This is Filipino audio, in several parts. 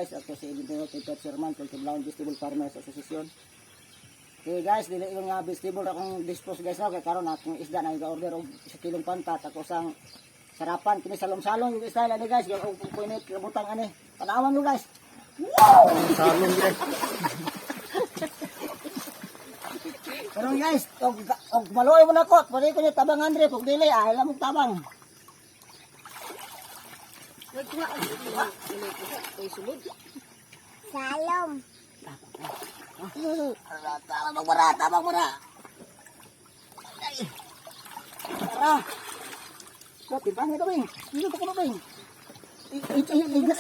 guys, ako si Ibintero Tipet Sherman from Tiblawan Vegetable Farmers Association. Okay guys, dili yung nga vegetable akong dispose guys na, kaya karon akong isda na i-order og 1 kilong pantat, ako sang sarapan, kini salong-salong yung style ani guys, yung kunit, kabutang ani, panawan mo guys. Wow! Salong guys. Pero guys, og maluoy mo na ko, pwede ko niya tabang Andre, kung dili, alam mo tabang. Salom. Tabang mara. Tara. So, timpang ito, Bing. Dito ko na, Bing.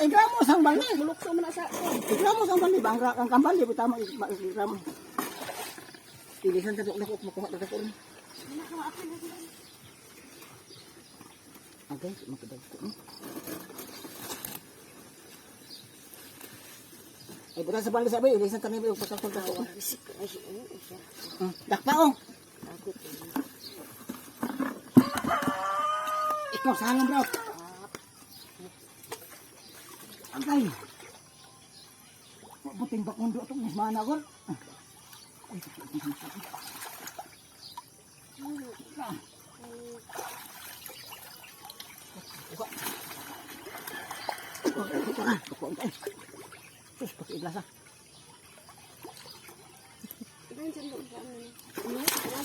Igramos ang bali. Bulukso mo na sa Igramos ang bali. Bangga ang kambal, di ba tama igramos. Ilisan sa dok makuha na ko. Okay, magkadag ko. Ay, buta sa bali sabi, ilisan kami yung pasakot ko. Dakpa oh. Ikaw, salam bro. Okay. Buting bakundo itong mismana ko.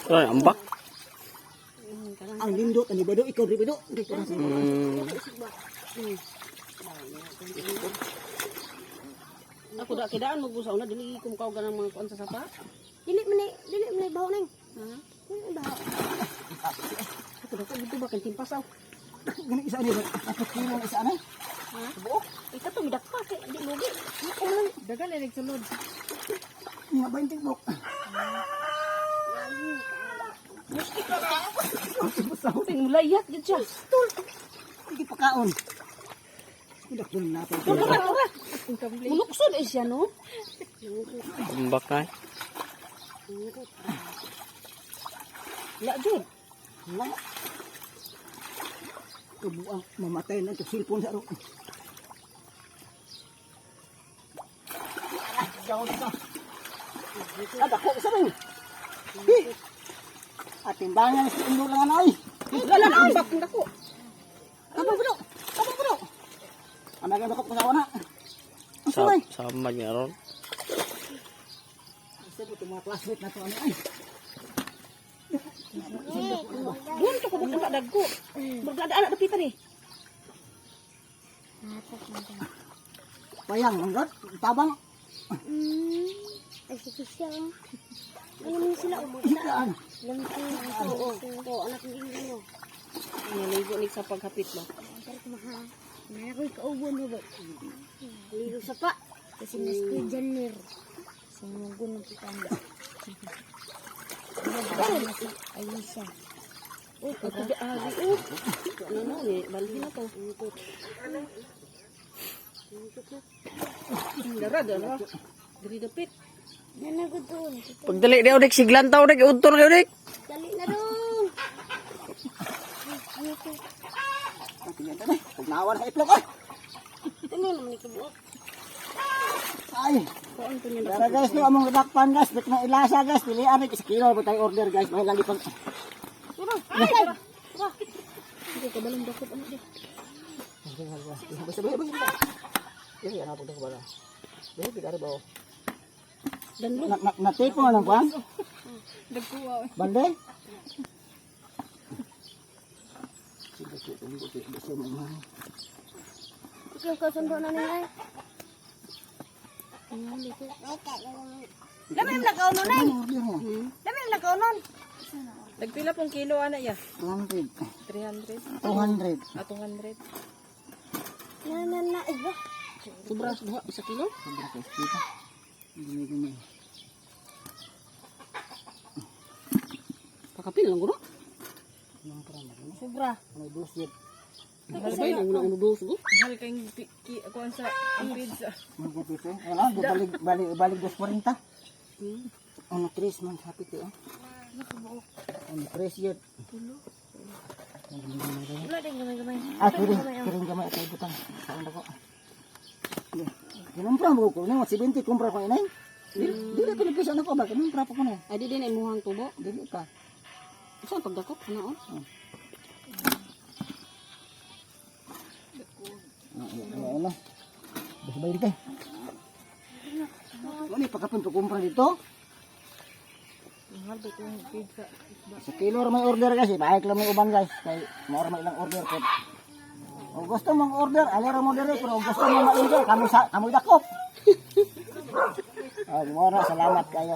Ay, ambak. Ang lindot, ang ibado, ikaw ribado. Ako da kidaan magbusaw na dili ko mukaw ganang mga kuan sa sapa. Dili man baho ning. Ha? Dili baho. Ako da dito ba kan timpasaw. Gani isa ni, ako kilo isa na. Ha? Buok. Ito to midak pa kay di lugi. Ako man dagan leg sulod. Nga 20 bok. Musti ka na. Ting mulayat gid siya. Hindi pa kaon. Kudak dun natin. Muluksod eh siya no. Ambak na. La jud. Wala. Kebuang mamatay na itong silpon sa ro. Ako isa rin. At timbangan sa ulo lang ay. Wala na ang bakong dako. Tabang bro. Amagay bakit ko sa wana. Sama niya ron. Isa po itong mga classmate na ito. Ano ay. Doon to ko bakong dagko. Bergadaan na dapitan eh. Payang, manggod. Tabang. Ay siya. Ano man sila Isaan. Oo, anak ng gingan mo. Naligo ni sa paghapit mo. May ako'y kaubo na ba? Ligo sa pa. Kasi mas ko Janir. Sumugon ng kitanda. Ayun siya. Uy, pagkada ari. Ano na eh, balihin na to. Darad, ano? Dari dapit. Nanagod doon. Pagdali di udik siglan ta udik untor di udik. Dali na doon. Tingnan na. Huwag nawan sa itlog ay. Ano naman ikabuok? Ay. Kuan po niya Tara guys, no, among dakpan guys. Bit na ilasa guys. Pilihan rin. Iskilo po tayo order guys. May lalipang. Tara. Hindi ka balang dakot ano di. Basta. Yan, yan. Napagdak ba na? Basta, pigari ba o? Danlo. Natipo nga lang pa? Dagkuwa. Bande? Ikaw kasundo na nila. Dami yung nakaunon ay. Dami yung nakaunon. Nagpila pong kilo ana ya? 200. 300. 200. 200. Na. Iba. Sobra duha isa kilo? Sobra ko. Kita. Gumi-gumi. Kakapil lang guro. Ang karama. Sobra. May bullshit. Sabay na una dos go. Hal kayong kuan sa pizza. Magpipito. Wala, balik 240. Ano, 3 man sa pito. Ano, 3 yun. Wala din gamay-gamay. Ah, kiring gamay ito butang. Saan ako? Kinumpra mo ko ni 70 kumpra ko inay. Dili ko nipisa na ko ba kinumpra pa ko na. Ay, di din ay muhang tubo. Dili ka. Saan pagdakop? Ano? Ano? Basta bayad kay. Ano pagkapon ko kumpra dito? Sa kilo ra may order guys, baik lang may uban guys. Kay mao ra may ilang order ko. Kung gusto mong order, alera mo dire pero kung gusto mo ma-order, kamo dakop. Mora, salamat kayo.